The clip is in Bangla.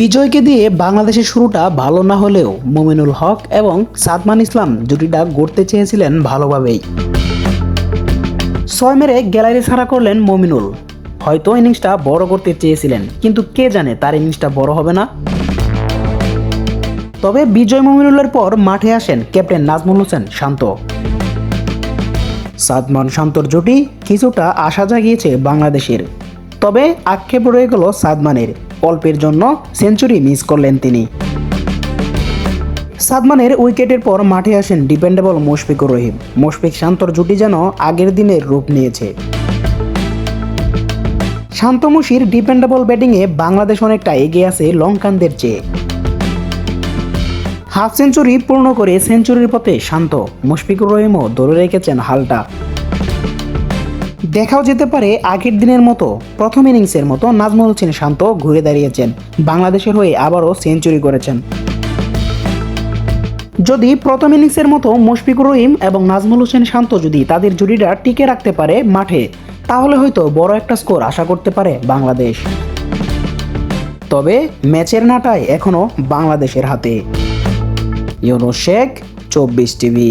বিজয়কে দিয়ে বাংলাদেশের শুরুটা ভালো না হলেও মুমিনুল হক এবং সাদমান ইসলাম জুটিটা গড়তে চেয়েছিলেন ভালোভাবেই। 6 মেরে গ্যালারি ছাড়া করলেন মুমিনুল। হয়তো ইনিংসটা বড় করতে চেয়েছিলেন, কিন্তু কে জানে তার ইনিংসটা বড় হবে না। তবে বিজয় মুমিনুলের পর মাঠে আসেন ক্যাপ্টেন নাজমুল হোসেন শান্ত। সাদমান শান্তর জুটি কিছুটা আশা জাগিয়েছে বাংলাদেশের। তবে আক্ষেপ রয়ে গেল সাদমানের, অল্পের জন্য সেঞ্চুরি মিস করলেন তিনি। সাদমানের উইকেটের পর মাঠে আসেন ডিপেন্ডেবল মুশফিকুর রহিম। মুশফিক শান্তর জুটি যেন আগের দিনের রূপ নিয়েছে। শান্ত মুশির ডিপেন্ডেবল ব্যাটিংয়ে বাংলাদেশ অনেকটা এগিয়ে আছে লঙ্কানদের চেয়ে। হাফ সেঞ্চুরি পূর্ণ করে সেঞ্চুরির পথে শান্ত, মুশফিকুর রহিমও ধরে রেখেছেন হালটা। দেখাও যেতে পারে আগের দিনের মতো প্রথম ইনিংসের মতো নাজমুল হোসেন শান্ত ঘুরে দাঁড়িয়েছেন, বাংলাদেশের হয়ে আবারও সেঞ্চুরি করেছেন। যদি প্রথম ইনিংসের মতো মুশফিকুর রহিম এবং নাজমুল হোসেন শান্ত যদি তাদের জুটিটা টিকে রাখতে পারে মাঠে, তাহলে হয়তো বড় একটা স্কোর আশা করতে পারে বাংলাদেশ। তবে ম্যাচের নাটাই এখনো বাংলাদেশের হাতে। ইউনুস শেখ, 24 টিভি।